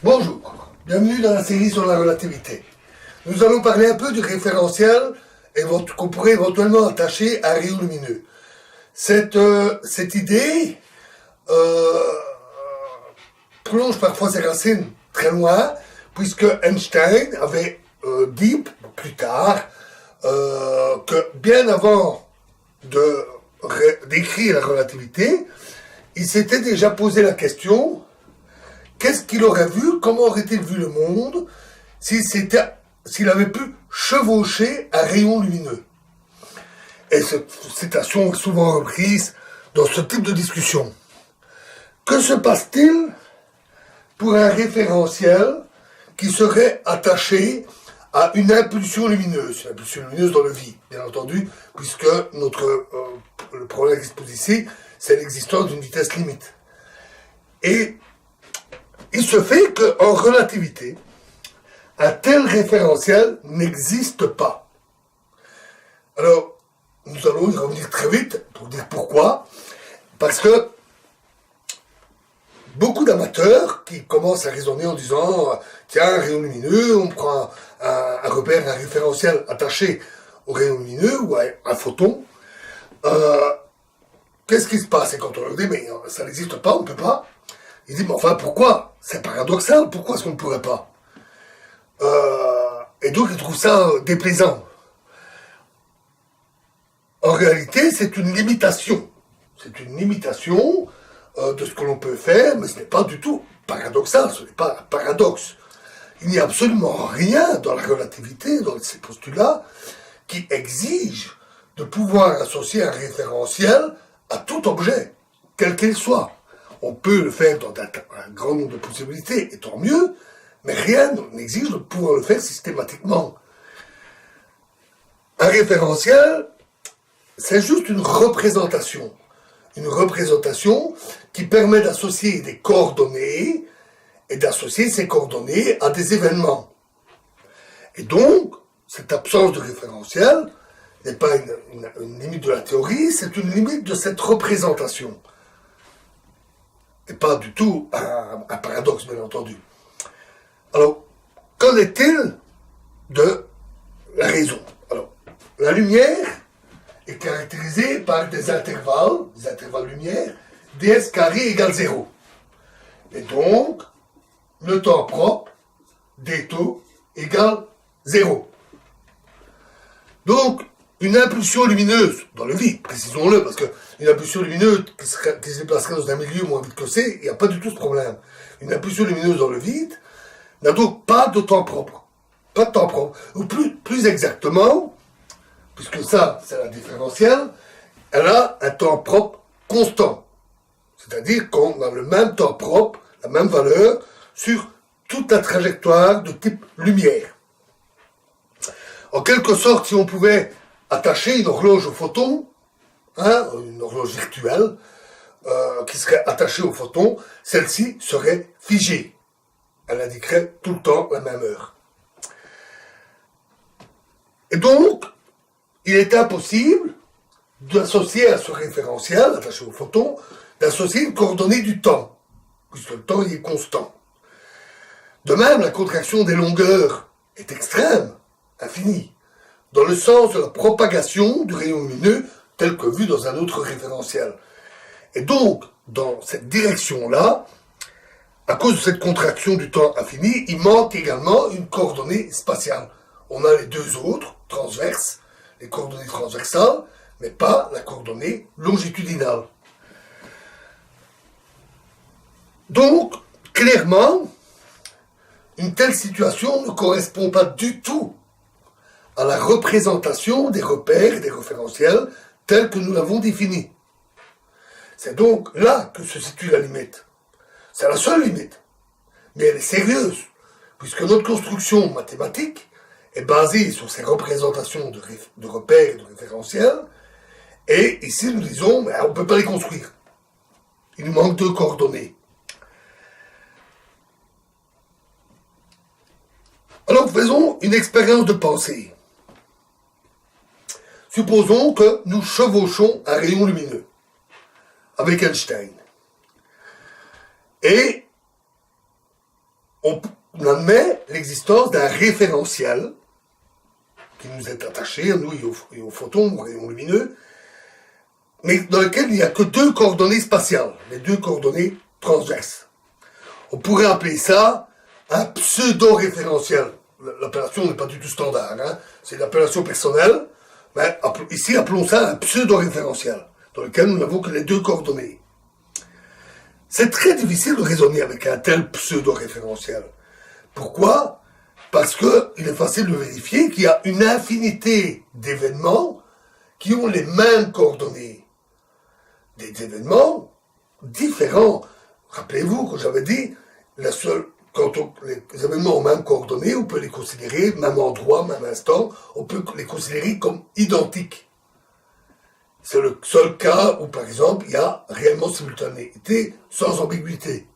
Bonjour, bienvenue dans la série sur la relativité. Nous allons parler un peu du référentiel qu'on pourrait éventuellement attacher à un rayon lumineux. Cette idée plonge parfois ses racines très loin, puisque Einstein avait dit plus tard que bien avant d'écrire la relativité, il s'était déjà posé la question: qu'est-ce qu'il aurait vu, comment aurait-il vu le monde s'il avait pu chevaucher un rayon lumineux? Et cette citation est souvent reprise dans ce type de discussion. Que se passe-t-il pour un référentiel qui serait attaché à une impulsion lumineuse dans le vide, bien entendu, puisque le problème qui se pose ici, c'est l'existence d'une vitesse limite. Et il se fait qu'en relativité, un tel référentiel n'existe pas. Alors, nous allons y revenir très vite pour dire pourquoi. Parce que beaucoup d'amateurs qui commencent à raisonner en disant « Tiens, un rayon lumineux, on prend un repère, un référentiel attaché au rayon lumineux ou à un photon. Qu'est-ce qui se passe ?» Et quand on leur dit « Mais ça n'existe pas, on ne peut pas. » Il dit « Mais enfin, pourquoi? C'est paradoxal, pourquoi est-ce qu'on ne pourrait pas ?» Et donc, ils trouvent ça déplaisant. En réalité, c'est une limitation. C'est une limitation de ce que l'on peut faire, mais ce n'est pas du tout paradoxal, ce n'est pas un paradoxe. Il n'y a absolument rien dans la relativité, dans ces postulats, qui exige de pouvoir associer un référentiel à tout objet, quel qu'il soit. On peut le faire dans un grand nombre de possibilités, et tant mieux, mais rien n'exige de pouvoir le faire systématiquement. Un référentiel, c'est juste une représentation qui permet d'associer des coordonnées et d'associer ces coordonnées à des événements. Et donc, cette absence de référentiel n'est pas une limite de la théorie, c'est une limite de cette représentation. Et pas du tout un paradoxe, bien entendu. Alors, qu'en est-il de la raison? Alors, la lumière est caractérisée par des intervalles lumière, ds carré égale 0. Et donc, le temps propre, d taux, égale 0. Donc, une impulsion lumineuse dans le vide, précisons-le, parce qu'une impulsion lumineuse qui se déplacerait dans un milieu moins vite que c'est, il n'y a pas du tout ce problème. Une impulsion lumineuse dans le vide n'a donc pas de temps propre. Pas de temps propre. Ou plus exactement, puisque ça, c'est la différentielle, elle a un temps propre constant. C'est-à-dire qu'on a le même temps propre, la même valeur, sur toute la trajectoire de type lumière. En quelque sorte, si on pouvait attacher une horloge au photon, une horloge virtuelle, qui serait attachée au photon, celle-ci serait figée. Elle indiquerait tout le temps la même heure. Et donc, il est impossible d'associer à ce référentiel, attaché au photon, d'associer une coordonnée du temps, puisque le temps il est constant. De même, la contraction des longueurs est extrême, infinie, dans le sens de la propagation du rayon lumineux tel que vu dans un autre référentiel. Et donc, dans cette direction-là, à cause de cette contraction du temps infini, il manque également une coordonnée spatiale. On a les deux autres, transverses, les coordonnées transversales, mais pas la coordonnée longitudinale. Donc, clairement, une telle situation ne correspond pas du tout à la représentation des repères et des référentiels tels que nous l'avons définis. C'est donc là que se situe la limite. C'est la seule limite. Mais elle est sérieuse, puisque notre construction mathématique est basée sur ces représentations de repères et de référentiels, et ici nous disons, mais on ne peut pas les construire. Il nous manque de coordonnées. Alors faisons une expérience de pensée. Supposons que nous chevauchons un rayon lumineux avec Einstein. Et on admet l'existence d'un référentiel qui nous est attaché, à nous et aux photons, aux rayons lumineux, mais dans lequel il n'y a que deux coordonnées spatiales, les deux coordonnées transverses. On pourrait appeler ça un pseudo-référentiel. L'appellation n'est pas du tout standard, hein. C'est l'appellation personnelle, mais ici appelons ça un pseudo-référentiel, dans lequel nous n'avons que les deux coordonnées. C'est très difficile de raisonner avec un tel pseudo-référentiel. Pourquoi ? Parce qu'il est facile de vérifier qu'il y a une infinité d'événements qui ont les mêmes coordonnées. Des événements différents. Rappelez-vous que j'avais dit, quand les événements ont même coordonnées, on peut les considérer, même endroit, même instant, on peut les considérer comme identiques. C'est le seul cas où, par exemple, il y a réellement simultanéité sans ambiguïté.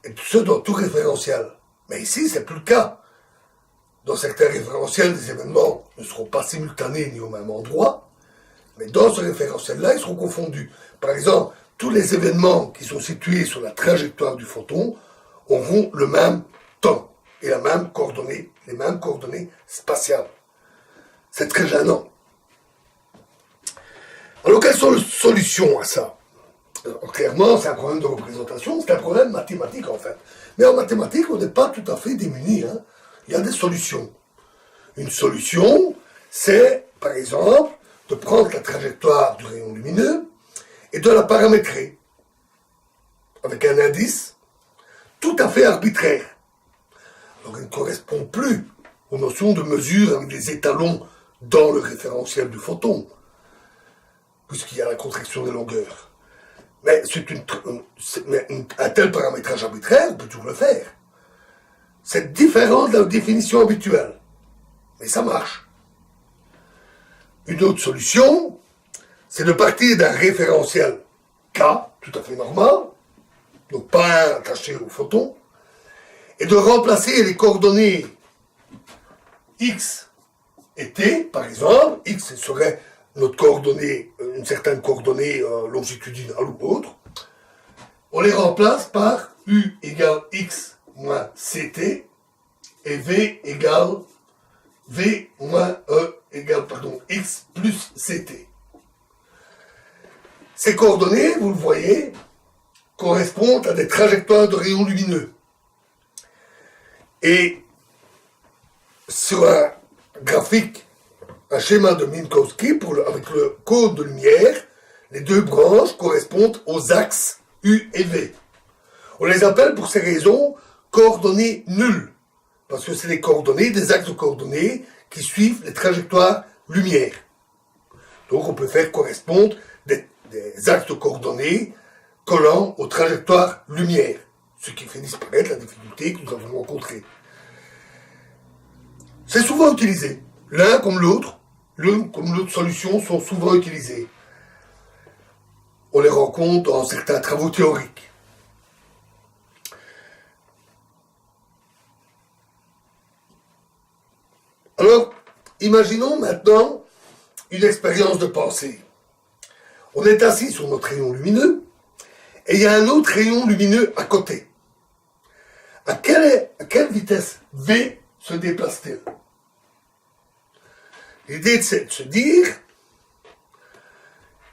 Et tout ça dans tout référentiel. Mais ici, c'est plus le cas. Dans certains référentiels, les événements ne seront pas simultanés ni au même endroit, mais dans ce référentiel-là, ils seront confondus. Par exemple, tous les événements qui sont situés sur la trajectoire du photon auront le même temps et les mêmes coordonnées spatiales. C'est très gênant. Alors, quelles sont les solutions à ça ? Alors, clairement, c'est un problème de représentation, c'est un problème mathématique en fait. Mais en mathématiques, on n'est pas tout à fait démunis. Hein. Il y a des solutions. Une solution, c'est, par exemple, de prendre la trajectoire du rayon lumineux et de la paramétrer avec un indice tout à fait arbitraire. Alors, il ne correspond plus aux notions de mesure avec des étalons dans le référentiel du photon, puisqu'il y a la contraction des longueurs. Mais un tel paramétrage arbitraire, on peut toujours le faire. C'est différent de la définition habituelle. Mais ça marche. Une autre solution, c'est de partir d'un référentiel K, tout à fait normal, donc pas attaché au photon, et de remplacer les coordonnées X et T, par exemple. X serait notre coordonnée, une certaine coordonnée longitudinale ou autre. On les remplace par U égale X moins CT et V moins X plus CT. Ces coordonnées, vous le voyez, correspondent à des trajectoires de rayons lumineux. Et sur un graphique, un schéma de Minkowski, avec le cône de lumière, les deux branches correspondent aux axes U et V. On les appelle pour ces raisons coordonnées nulles, parce que c'est les coordonnées des axes de coordonnées qui suivent les trajectoires lumière. Donc on peut faire correspondre des axes de coordonnées collant aux trajectoires lumière, ce qui fait disparaître la difficulté que nous avons rencontrée. C'est souvent utilisé. L'une comme l'autre solution sont souvent utilisées. On les rencontre dans certains travaux théoriques. Alors, imaginons maintenant une expérience de pensée. On est assis sur notre rayon lumineux, et il y a un autre rayon lumineux à côté. À quelle vitesse V se déplace-t-il ? L'idée, c'est de se dire,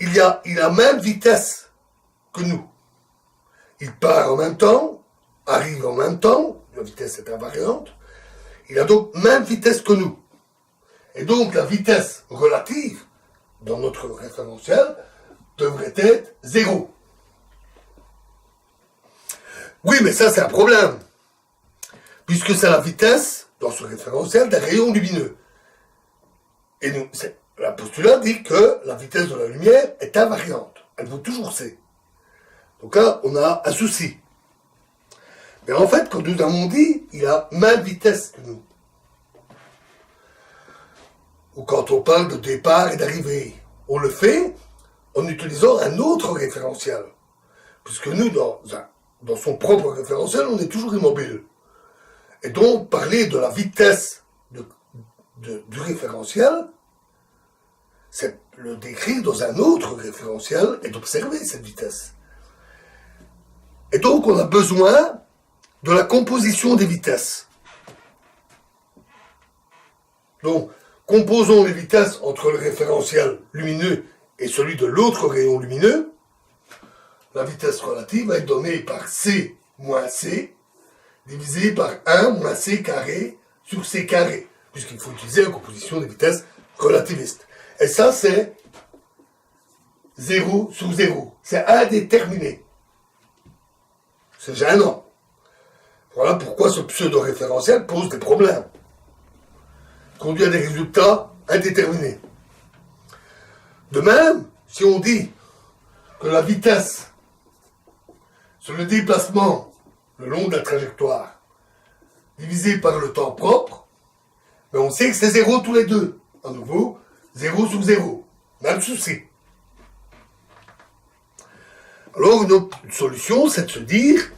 il a la même vitesse que nous. Il part en même temps, arrive en même temps, la vitesse est invariante, il a donc même vitesse que nous. Et donc la vitesse relative, dans notre référentiel, devrait être 0. Oui, mais ça c'est un problème, puisque c'est la vitesse, dans ce référentiel, d'un rayon lumineux. Et la postulat dit que la vitesse de la lumière est invariante. Elle vaut toujours C. Donc là, on a un souci. Mais en fait, quand nous avons dit, il a même vitesse que nous. Ou quand on parle de départ et d'arrivée, on le fait en utilisant un autre référentiel. Puisque nous, dans son propre référentiel, on est toujours immobile. Et donc, parler de la vitesse du référentiel, c'est le décrire dans un autre référentiel et d'observer cette vitesse. Et donc, on a besoin de la composition des vitesses. Donc, composons les vitesses entre le référentiel lumineux et celui de l'autre rayon lumineux. La vitesse relative va être donnée par C moins C, divisé par 1 moins C carré sur C carré, puisqu'il faut utiliser la composition des vitesses relativistes. Et ça, c'est 0 sur 0. C'est indéterminé. C'est gênant. Voilà pourquoi ce pseudo-référentiel pose des problèmes. Conduit à des résultats indéterminés. De même, si on dit que la vitesse, c'est le déplacement le long de la trajectoire, divisé par le temps propre, mais on sait que c'est 0 tous les deux. À nouveau, 0 sur 0. Même souci. Alors, une autre solution, c'est de se dire,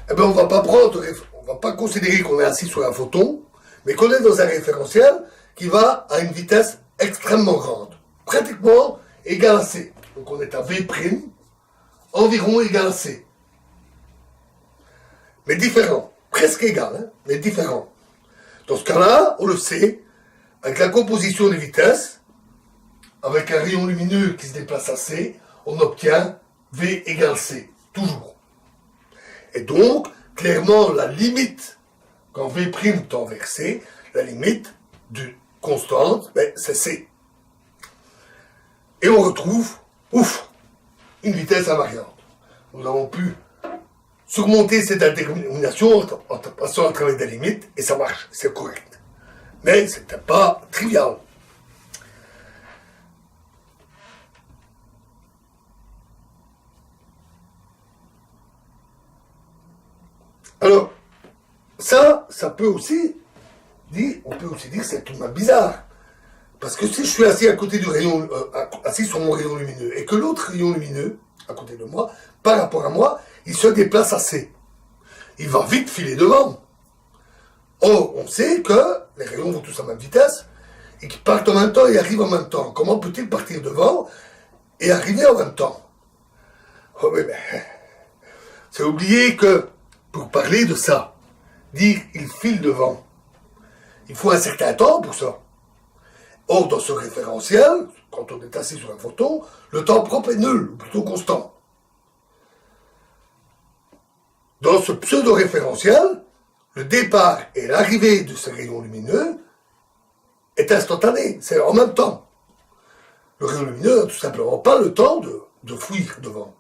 eh bien, on va pas considérer qu'on est assis sur un photon, mais qu'on est dans un référentiel qui va à une vitesse extrêmement grande, pratiquement égale à C. Donc on est à V', environ égal à C. Mais différent, presque égal, hein, mais différent. Dans ce cas-là, on le sait, avec la composition des vitesses, avec un rayon lumineux qui se déplace à C, on obtient V égale C, toujours. Et donc, clairement, la limite, quand V' tend vers C, la limite du constante, c'est C. Et on retrouve, une vitesse invariante. Nous avons pu surmonter cette indétermination en passant à travers des limites, et ça marche, c'est correct. Mais c'était pas trivial. Alors, ça peut aussi dire, on peut aussi dire que c'est tout de même bizarre. Parce que si je suis assis à côté du rayon, assis sur mon rayon lumineux, et que l'autre rayon lumineux, à côté de moi, par rapport à moi, il se déplace assez. Il va vite filer devant. Or, on sait que les rayons vont tous à la même vitesse, et qu'ils partent en même temps et arrivent en même temps. Comment peut-il partir devant et arriver en même temps? Oh oui, mais c'est oublier que, pour parler de ça, dire il file devant, il faut un certain temps pour ça. Or, dans ce référentiel, quand on est assis sur un photon, le temps propre est nul, ou plutôt constant. Dans ce pseudo-référentiel, le départ et l'arrivée de ces rayons lumineux est instantané, c'est en même temps. Le rayon lumineux n'a tout simplement pas le temps de fuir devant.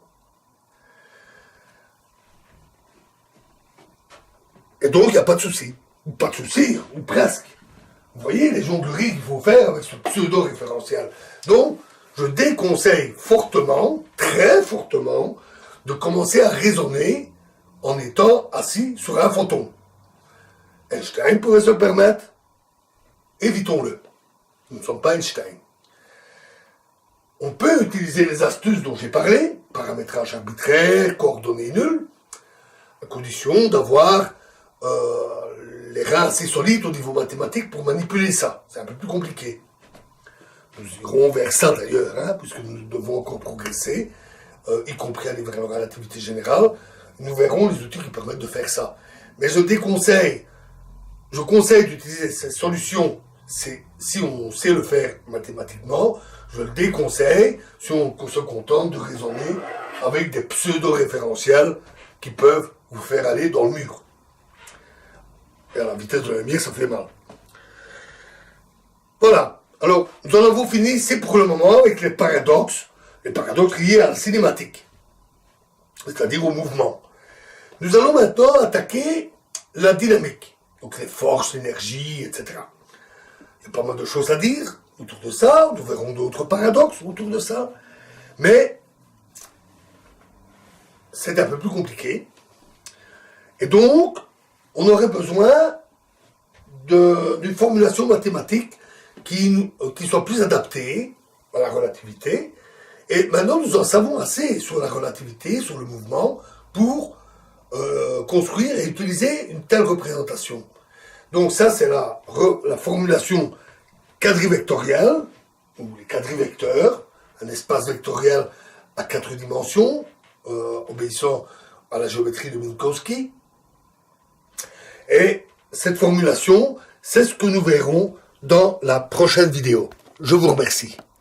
Et donc, il n'y a pas de souci. Ou pas de souci, ou presque. Vous voyez les jongleries qu'il faut faire avec ce pseudo-référentiel. Donc, je déconseille fortement, très fortement, de commencer à raisonner en étant assis sur un photon. Einstein pouvait se le permettre, évitons-le. Nous ne sommes pas Einstein. On peut utiliser les astuces dont j'ai parlé, paramétrage arbitraire, coordonnées nulles, à condition d'avoir les reins assez solides au niveau mathématique pour manipuler ça. C'est un peu plus compliqué. Nous irons vers ça d'ailleurs, hein, puisque nous devons encore progresser, y compris aller vers la relativité générale. Nous verrons les outils qui permettent de faire ça. Mais je conseille d'utiliser ces solutions si on sait le faire mathématiquement. Je le déconseille si on se contente de raisonner avec des pseudo-référentiels qui peuvent vous faire aller dans le mur. Et à la vitesse de la lumière, ça fait mal. Voilà. Alors, nous en avons fini, c'est pour le moment, avec les paradoxes liés à la cinématique, c'est-à-dire au mouvement. Nous allons maintenant attaquer la dynamique, donc les forces, l'énergie, etc. Il y a pas mal de choses à dire autour de ça, nous verrons d'autres paradoxes autour de ça, mais c'est un peu plus compliqué. Et donc, on aurait besoin d'une formulation mathématique qui soit plus adaptée à la relativité. Et maintenant, nous en savons assez sur la relativité, sur le mouvement, pour construire et utiliser une telle représentation. Donc ça, c'est la formulation quadrivectorielle, ou les quadrivecteurs, un espace vectoriel à 4 dimensions, obéissant à la géométrie de Minkowski. Et cette formulation, c'est ce que nous verrons dans la prochaine vidéo. Je vous remercie.